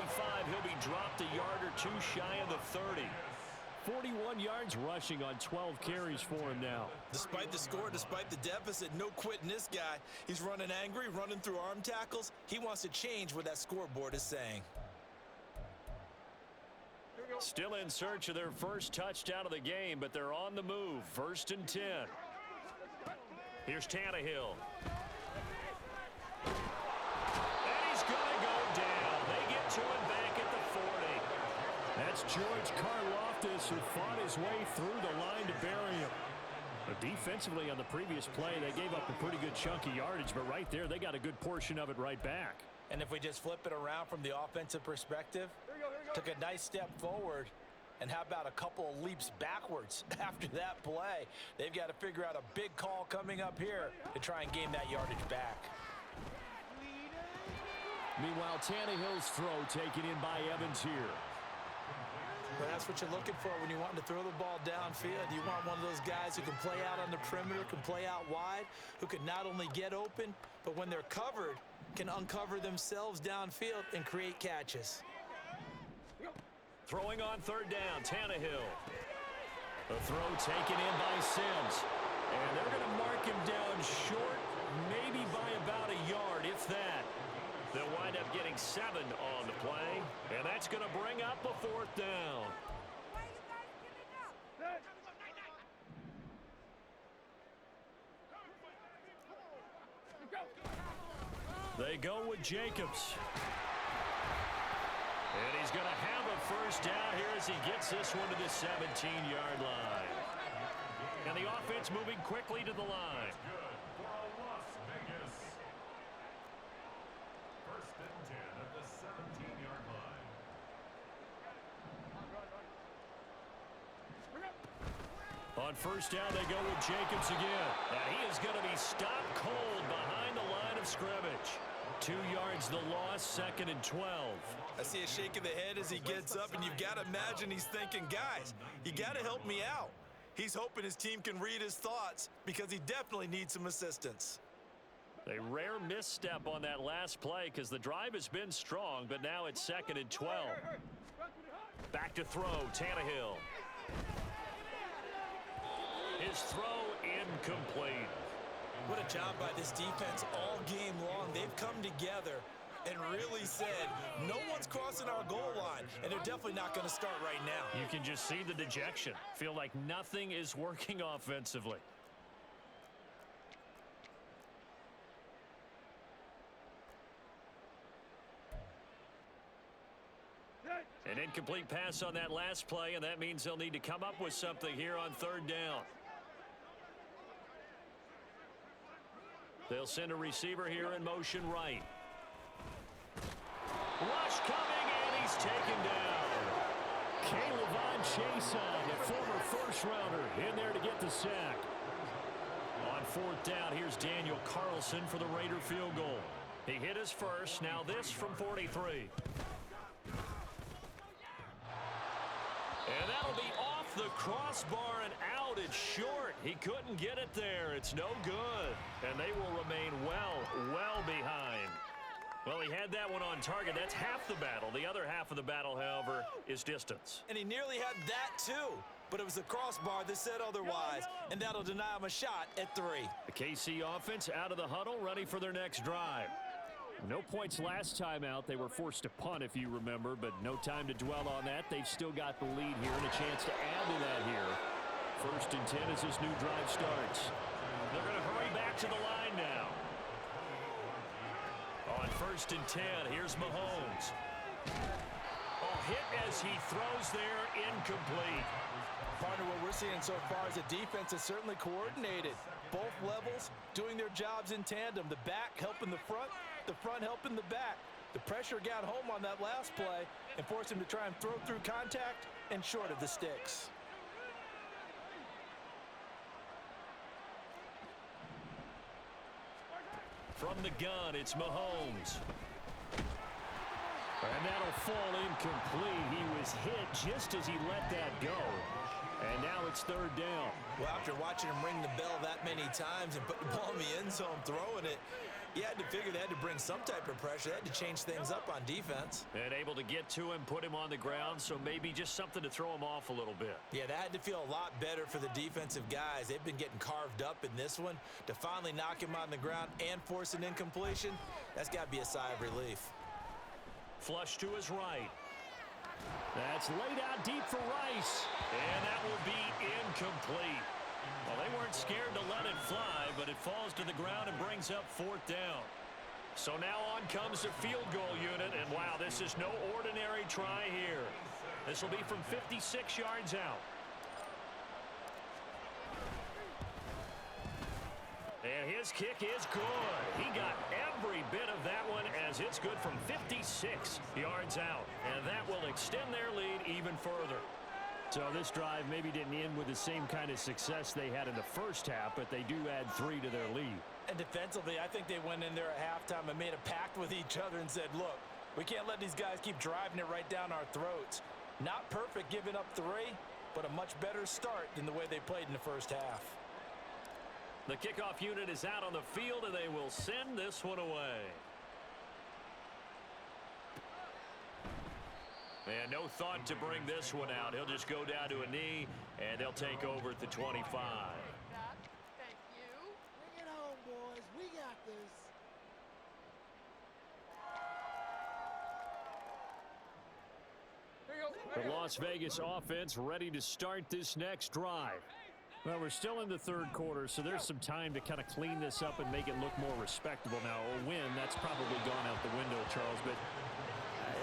[SPEAKER 3] he'll be dropped a yard or 2 shy of the 30. 41 yards rushing on 12 carries for him now.
[SPEAKER 1] Despite the score, despite the deficit, no quitting this guy. He's running angry, running through arm tackles. He wants to change what that scoreboard is saying.
[SPEAKER 3] Still in search of their first touchdown of the game, but they're on the move. 1st and 10. Here's Tannehill. And he's going to go down. They get to him back at the 40. That's George Karlaftis, who fought his way through the line to bury him. But defensively on the previous play, they gave up a pretty good chunk of yardage, but right there, they got a good portion of it right back.
[SPEAKER 6] And if we just flip it around from the offensive perspective, took a nice step forward, and how about a couple of leaps backwards after that play? They've got to figure out a big call coming up here to try and gain that yardage back.
[SPEAKER 3] Meanwhile, Tannehill's throw taken in by Evans here.
[SPEAKER 6] But that's what you're looking for when you're wanting to throw the ball downfield. You want one of those guys who can play out on the perimeter, can play out wide, who can not only get open, but when they're covered, can uncover themselves downfield and create catches.
[SPEAKER 3] Throwing on 3rd down, Tannehill. The throw taken in by Sims. And they're going to mark him down short, maybe by about a yard, if that. They'll wind up getting 7 on the play, and that's going to bring up a 4th down. They go with Jacobs. And he's going to have a 1st down here as he gets this one to the 17-yard line. And the offense moving quickly to the line. On 1st down, they go with Jacobs again. And he is going to be stopped cold behind the line of scrimmage. 2 yards the loss, 2nd and 12.
[SPEAKER 1] I see a shake of the head as he gets up, and you've got to imagine he's thinking, guys, you got to help me out. He's hoping his team can read his thoughts because he definitely needs some assistance.
[SPEAKER 3] A rare misstep on that last play because the drive has been strong, but now it's 2nd and 12. Back to throw, Tannehill. his throw incomplete.
[SPEAKER 6] What a job by this defense all game long. They've come together and really said, no one's crossing our goal line, and they're definitely not going to start right now.
[SPEAKER 3] You can just see the dejection. Feel like nothing is working offensively. An incomplete pass on that last play, and that means they'll need to come up with something here on third down. They'll send a receiver here in motion right. Rush coming, and he's taken down. Caleb Chason, the former first-rounder, in there to get the sack. On fourth down, here's Daniel Carlson for the Raider field goal. He hit his first, now this from 43. And that'll be off the crossbar and out. It's short. He couldn't get it there. It's no good. And they will remain well behind. Well, he had that one on target. That's half the battle. The other half of the battle, however, is distance.
[SPEAKER 6] And he nearly had that, too. But it was the crossbar that said otherwise, and that'll deny him a shot at 3.
[SPEAKER 3] The KC offense out of the huddle, ready for their next drive. No points last time out. They were forced to punt, if you remember, but no time to dwell on that. They've still got the lead here and a chance to add to that here. 1st and 10 as this new drive starts. They're going to hurry back to the line now. On 1st and 10, here's Mahomes. Hit as he throws there, incomplete.
[SPEAKER 6] Partner, what we're seeing so far is the defense is certainly coordinated. Both levels doing their jobs in tandem. The back helping the front helping the back. The pressure got home on that last play and forced him to try and throw through contact and short of the sticks.
[SPEAKER 3] From the gun, it's Mahomes. And that'll fall incomplete. He was hit just as he let that go. And now it's 3rd down.
[SPEAKER 6] Well, after watching him ring the bell that many times and put the ball in the end zone throwing it, you had to figure they had to bring some type of pressure. They had to change things up on defense.
[SPEAKER 3] And able to get to him, put him on the ground, so maybe just something to throw him off a little bit.
[SPEAKER 6] Yeah, that had to feel a lot better for the defensive guys. They've been getting carved up in this one. To finally knock him on the ground and force an incompletion, that's got to be a sigh of relief.
[SPEAKER 3] Flush to his right. That's laid out deep for Rice. And that will be incomplete. Well, they weren't scared to let it fly, but it falls to the ground and brings up 4th down. So now on comes the field goal unit, and wow, this is no ordinary try here. This will be from 56 yards out. And his kick is good. He got every bit of that one as it's good from 56 yards out. And that will extend their lead even further. So this drive maybe didn't end with the same kind of success they had in the first half, but they do add 3 to their lead.
[SPEAKER 6] And defensively, I think they went in there at halftime and made a pact with each other and said, look, we can't let these guys keep driving it right down our throats. Not perfect giving up 3, but a much better start than the way they played in the first half.
[SPEAKER 3] The kickoff unit is out on the field, and they will send this one away. And no thought to bring this one out. He'll just go down to a knee, and they'll take over at the 25.
[SPEAKER 5] Thank you. Bring it home, boys. We got this.
[SPEAKER 3] The Las Vegas offense ready to start this next drive. Well, we're still in the 3rd quarter, so there's some time to kind of clean this up and make it look more respectable. Now, a win, that's probably gone out the window, Charles, but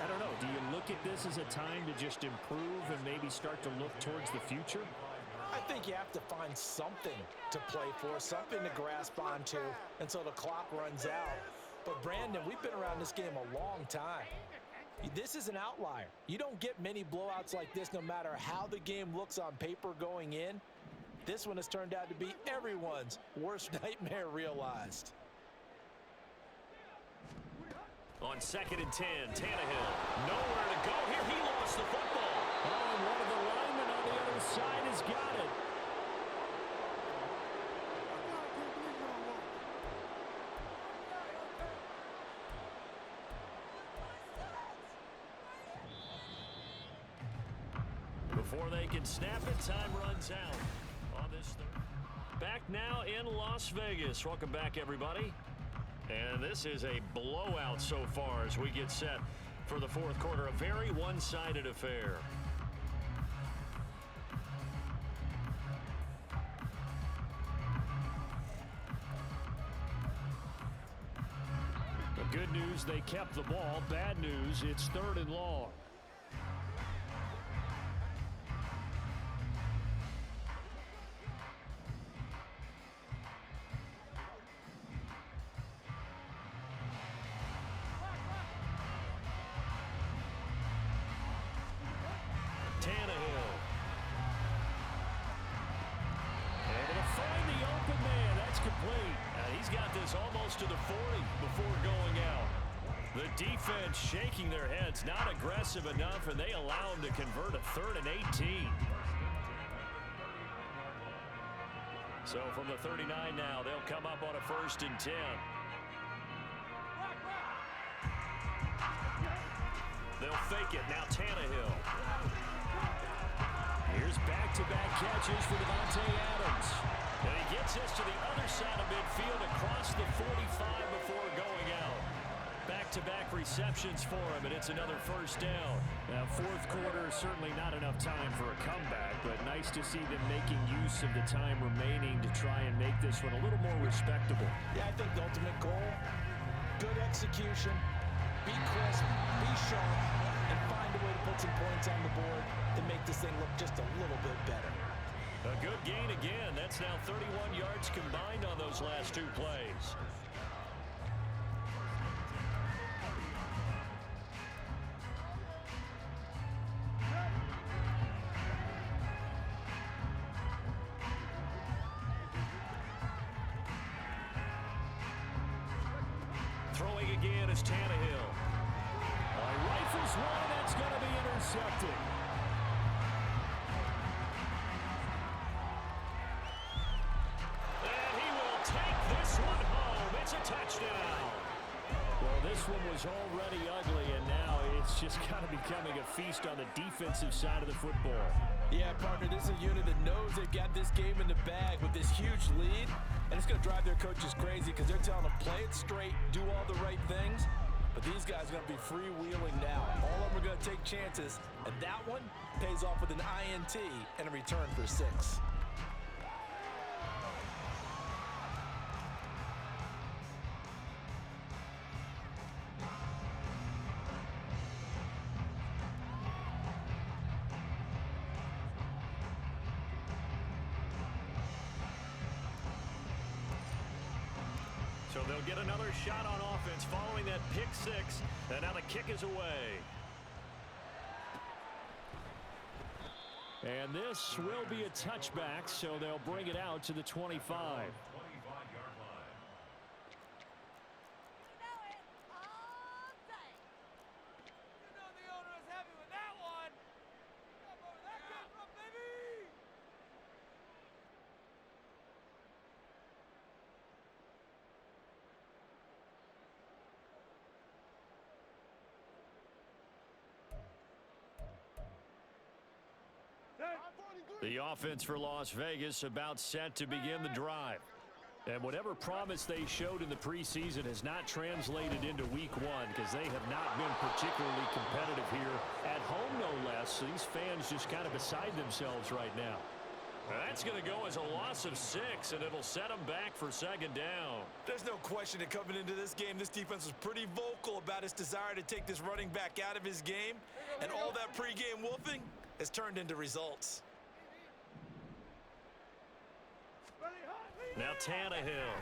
[SPEAKER 3] I don't know. Do you look at this as a time to just improve and maybe start to look towards the future?
[SPEAKER 6] I think you have to find something to play for, something to grasp onto until the clock runs out. But, Brandon, we've been around this game a long time. This is an outlier. You don't get many blowouts like this no matter how the game looks on paper going in. This one has turned out to be everyone's worst nightmare realized.
[SPEAKER 3] On 2nd and 10, Tannehill. Nowhere to go here. He lost the football. Oh, and one of the linemen on the other side has got it. Before they can snap it, time runs out. On this back now in Las Vegas. Welcome back, everybody. And this is a blowout so far as we get set for the fourth quarter. A very one-sided affair. The good news, they kept the ball. Bad news, it's 3rd and long. Almost to the 40 before going out. The defense shaking their heads, not aggressive enough, and they allow him to convert a 3rd and 18. So from the 39 now, they'll come up on a 1st and 10. They'll fake it. Now Tannehill. Here's back-to-back catches for Davante Adams. And he gets this to the other side of midfield across the 45 before going out. Back-to-back receptions for him, and it's another 1st down. Now, fourth quarter, certainly not enough time for a comeback, but nice to see them making use of the time remaining to try and make this one a little more respectable.
[SPEAKER 6] Yeah, I think the ultimate goal, good execution, be crisp, be sharp, and find a way to put some points on the board to make this thing look just a little bit better.
[SPEAKER 3] A good gain again. That's now 31 yards combined on those last 2 plays. Throwing again is Tannehill. Rifles one, that's going to be intercepted. Touchdown. Well, this one was already ugly, and now it's just kind of becoming a feast on the defensive side of the football.
[SPEAKER 6] Yeah, partner, this is a unit that knows they've got this game in the bag with this huge lead, and it's going to drive their coaches crazy because they're telling them play it straight, do all the right things, but these guys are going to be freewheeling now. All of them are going to take chances, and that one pays off with an INT and a return for 6.
[SPEAKER 3] So they'll get another shot on offense following that pick 6, and now the kick is away. And this will be a touchback, so they'll bring it out to the 25. The offense for Las Vegas about set to begin the drive. And whatever promise they showed in the preseason has not translated into week 1 because they have not been particularly competitive here at home, no less. So these fans just kind of beside themselves right now. That's going to go as a loss of 6, and it'll set them back for 2nd down.
[SPEAKER 6] There's no question that coming into this game, this defense was pretty vocal about its desire to take this running back out of his game, and all that pregame wolfing has turned into results.
[SPEAKER 3] Now Tannehill.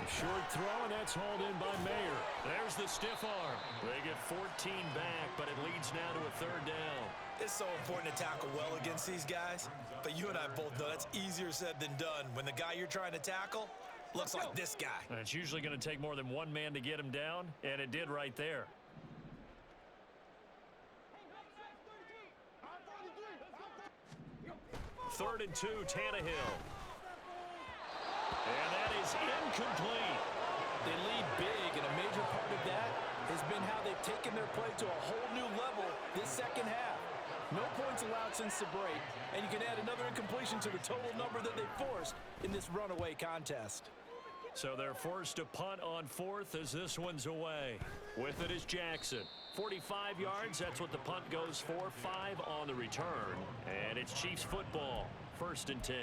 [SPEAKER 3] A short throw, and that's hauled in by Mayer. There's the stiff arm. They get 14 back, but it leads now to a 3rd down.
[SPEAKER 6] It's so important to tackle well against these guys, but you and I both know that's easier said than done when the guy you're trying to tackle looks like this guy.
[SPEAKER 3] And it's usually going to take more than one man to get him down, and it did right there. Third and 2, Tannehill. And that is incomplete.
[SPEAKER 6] They lead big, and a major part of that has been how they've taken their play to a whole new level this second half. No points points allowed since the break, and you can add another incompletion to the total number that they forced in this runaway contest.
[SPEAKER 3] So they're forced to punt on fourth as this one's away. With it is Jackson. 45 yards, that's what the punt goes for. 5 on the return. And it's Chiefs football. 1st and 10.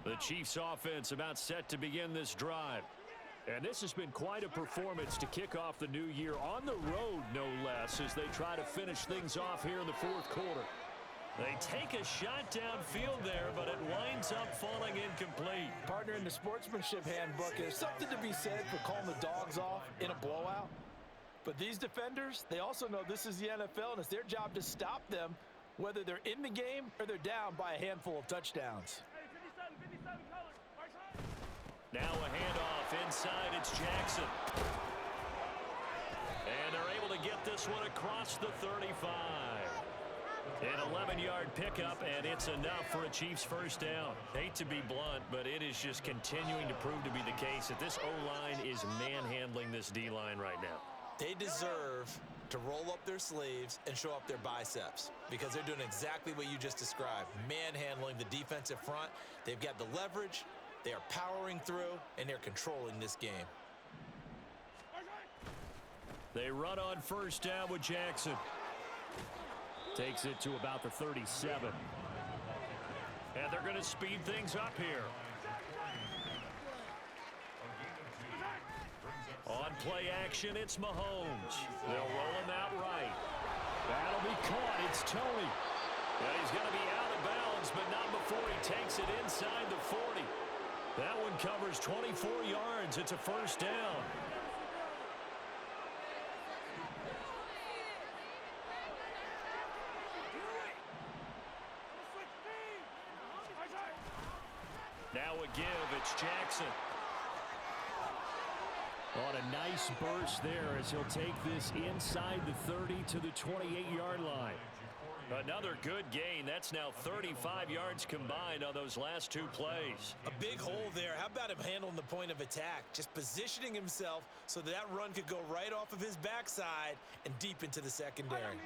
[SPEAKER 3] The Chiefs offense about set to begin this drive. And this has been quite a performance to kick off the new year on the road, no less, as they try to finish things off here in the 4th quarter. They take a shot downfield there, but it winds up falling incomplete.
[SPEAKER 6] Partner, in the sportsmanship handbook, there's something to be said for calling the dogs off in a blowout. But these defenders, they also know this is the NFL, and it's their job to stop them, whether they're in the game or they're down by a handful of touchdowns.
[SPEAKER 3] Now a handoff inside, it's Jackson. And they're able to get this one across the 35. An 11-yard pickup, and it's enough for a Chiefs first down. Hate to be blunt, but it is just continuing to prove to be the case that this O-line is manhandling this D-line right now.
[SPEAKER 1] They deserve to roll up their sleeves and show up their biceps because they're doing exactly what you just described, manhandling the defensive front. They've got the leverage. They are powering through, and they're controlling this game.
[SPEAKER 3] They run on first down with Jackson. Takes it to about the 37. And they're going to speed things up here. On play action, it's Mahomes. They'll roll him out right. That'll be caught. It's Tony. And he's going to be out of bounds, but not before he takes it inside the 40. That one covers 24 yards. It's a first down. Now a give. It's Jackson. On a nice burst there as he'll take this inside the 30 to the 28-yard line. Another good gain. That's now 35 yards combined on those last 2 plays.
[SPEAKER 1] A big hole there. How about him handling the point of attack? Just positioning himself so that run could go right off of his backside and deep into the secondary.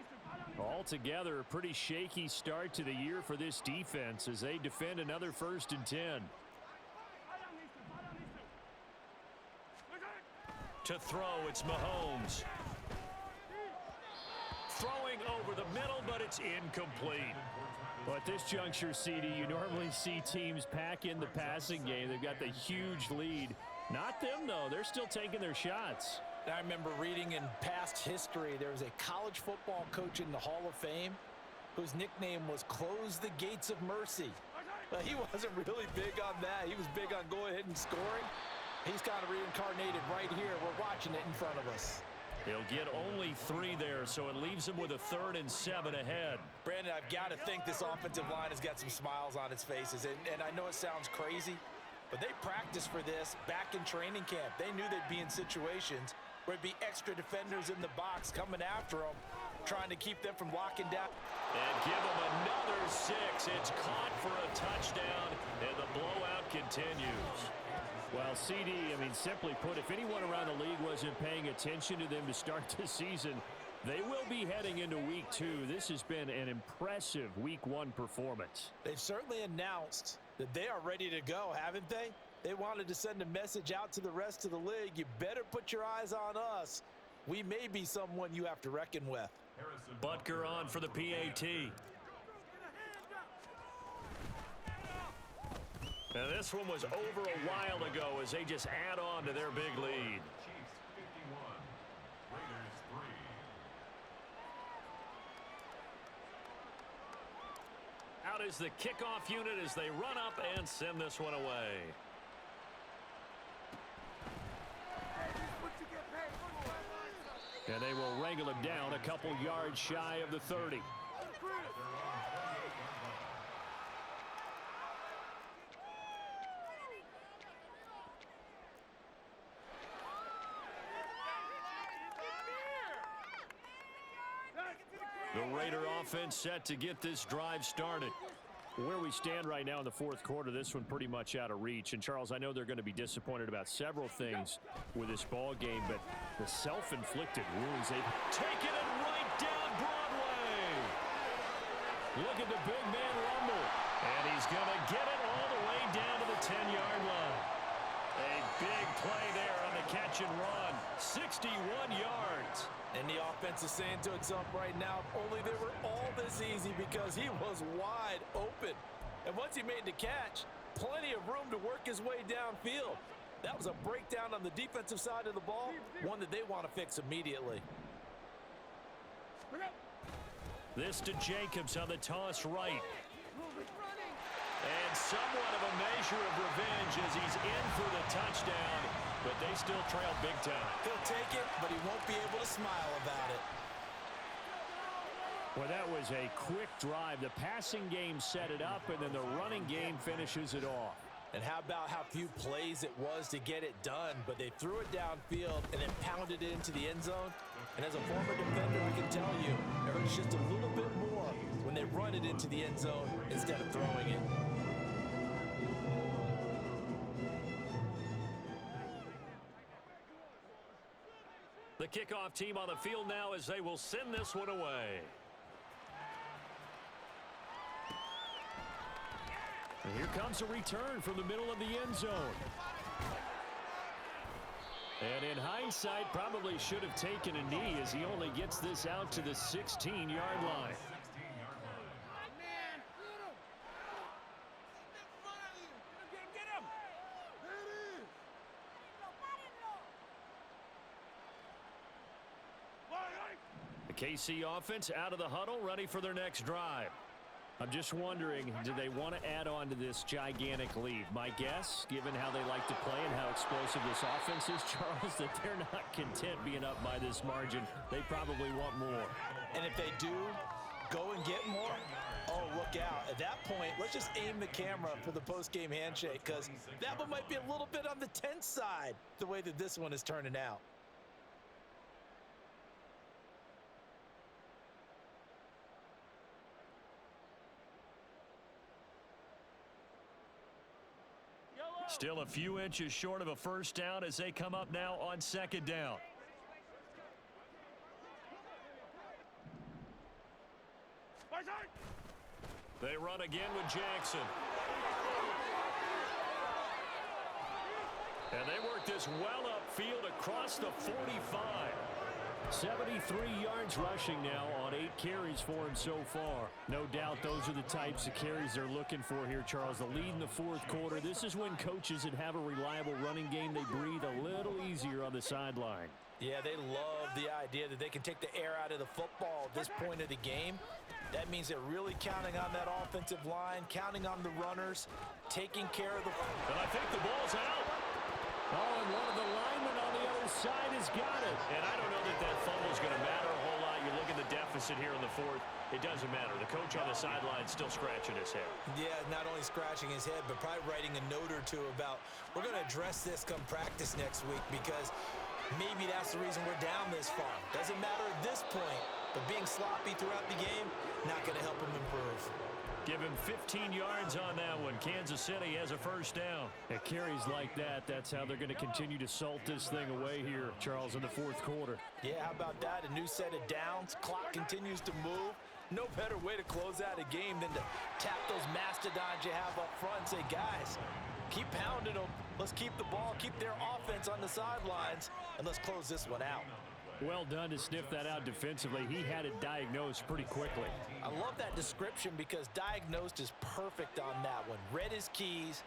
[SPEAKER 3] Altogether, a pretty shaky start to the year for this defense as they defend another 1st and 10. To throw, it's Mahomes. Throwing over the middle, but it's incomplete. Well, at this juncture, CD, you normally see teams pack in the passing game. They've got the huge lead. Not them, though. They're still taking their shots.
[SPEAKER 6] I remember reading in past history, there was a college football coach in the Hall of Fame whose nickname was Close the Gates of Mercy. But he wasn't really big on that. He was big on going ahead and scoring. He's kind of reincarnated right here. We're watching it in front of us.
[SPEAKER 3] He'll get only 3 there, so it leaves him with a 3rd and 7 ahead.
[SPEAKER 6] Brandon, I've got to think this offensive line has got some smiles on its faces. And I know it sounds crazy, but they practiced for this back in training camp. They knew they'd be in situations where it'd be extra defenders in the box coming after them, trying to keep them from locking down.
[SPEAKER 3] And give them another 6. It's caught for a touchdown, and the blowout continues. Well, CD, I mean, simply put, if anyone around the league wasn't paying attention to them to start the season, they will be heading into week 2. This has been an impressive week 1 performance.
[SPEAKER 6] They've certainly announced that they are ready to go, haven't they? They wanted to send a message out to the rest of the league. You better put your eyes on us. We may be someone you have to reckon with.
[SPEAKER 3] Butker on for the PAT. Now this one was over a while ago as they just add on to their big lead.
[SPEAKER 4] Chiefs 51, Raiders 3.
[SPEAKER 3] Out is the kickoff unit as they run up and send this one away. And they will wrangle him down a couple yards shy of the 30. The Raider offense set to get this drive started. Where we stand right now in the fourth quarter, this one pretty much out of reach. And, Charles, I know they're going to be disappointed about several things with this ball game, but the self-inflicted wounds, they've taken it right down Broadway. Look at the big man rumble. And he's going to get it all the way down to the 10-yard line. A big play there on the catch and run. 61 yards.
[SPEAKER 6] And the offense is saying to itself right now, only they were all this easy because he was wide open. And once he made the catch, plenty of room to work his way downfield. That was a breakdown on the defensive side of the ball, one that they want to fix immediately.
[SPEAKER 3] This to Jacobs on the toss right. And somewhat of a measure of revenge as he's in for the touchdown, but they still trail big time.
[SPEAKER 6] He'll take it, but he won't be able to smile about it.
[SPEAKER 3] Well, that was a quick drive. The passing game set it up, and then the running game finishes it off.
[SPEAKER 6] And how about how few plays it was to get it done, but they threw it downfield and then pounded it into the end zone. And as a former defender, I can tell you, it hurts just a little bit more when they run it into the end zone instead of throwing it.
[SPEAKER 3] The kickoff team on the field now as they will send this one away. And here comes a return from the middle of the end zone. And in hindsight, probably should have taken a knee as he only gets this out to the 16-yard line. The KC offense out of the huddle, ready for their next drive. I'm just wondering, do they want to add on to this gigantic lead? My guess, given how they like to play and how explosive this offense is, Charles, that they're not content being up by this margin. They probably want more.
[SPEAKER 6] And if they do go and get more, oh, look out. At that point, let's just aim the camera for the post-game handshake, because that one might be a little bit on the tense side, the way that this one is turning out.
[SPEAKER 3] Still a few inches short of a first down as they come up now on second down. They run again with Jackson. And they work this well upfield across the 45. 73 yards rushing now on 8 carries for him so far. No doubt those are the types of carries they're looking for here, Charles. The lead in the fourth quarter. This is when coaches that have a reliable running game, they breathe a little easier on the sideline.
[SPEAKER 6] Yeah, they love the idea that they can take the air out of the football at this point of the game. That means they're really counting on that offensive line, counting on the runners, taking care of the...
[SPEAKER 3] And I think the ball's out. Oh, and one of the linemen on the other side has got it. And I don't know that that fumble's going to matter a whole lot. You look at the deficit here in the fourth, it doesn't matter. The coach on the sideline is still scratching his head. Yeah, not only scratching his head, but probably writing a note or two about, we're going to address this come practice next week, because maybe that's the reason we're down this far. Doesn't matter at this point, but being sloppy throughout the game, not going to help him improve. Give him 15 yards on that one. Kansas City has a first down. It carries like that. That's how they're going to continue to salt this thing away here, Charles, in the fourth quarter. Yeah, how about that? A new set of downs. Clock continues to move. No better way to close out a game than to tap those mastodons you have up front and say, guys, keep pounding them. Let's keep the ball, keep their offense on the sidelines, and let's close this one out. Well done to sniff that out defensively. He had it diagnosed pretty quickly. I love that description because diagnosed is perfect on that one. Read his keys,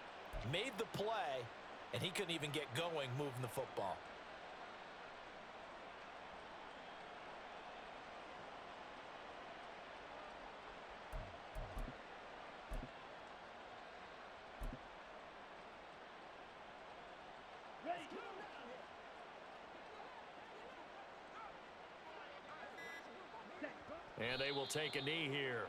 [SPEAKER 3] made the play, and he couldn't even get going moving the football. And they will take a knee here.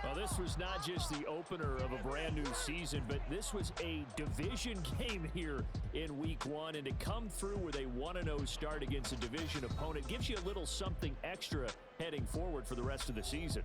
[SPEAKER 3] Well, this was not just the opener of a brand new season, but this was a division game here in week 1. And to come through with a 1-0 start against a division opponent gives you a little something extra heading forward for the rest of the season.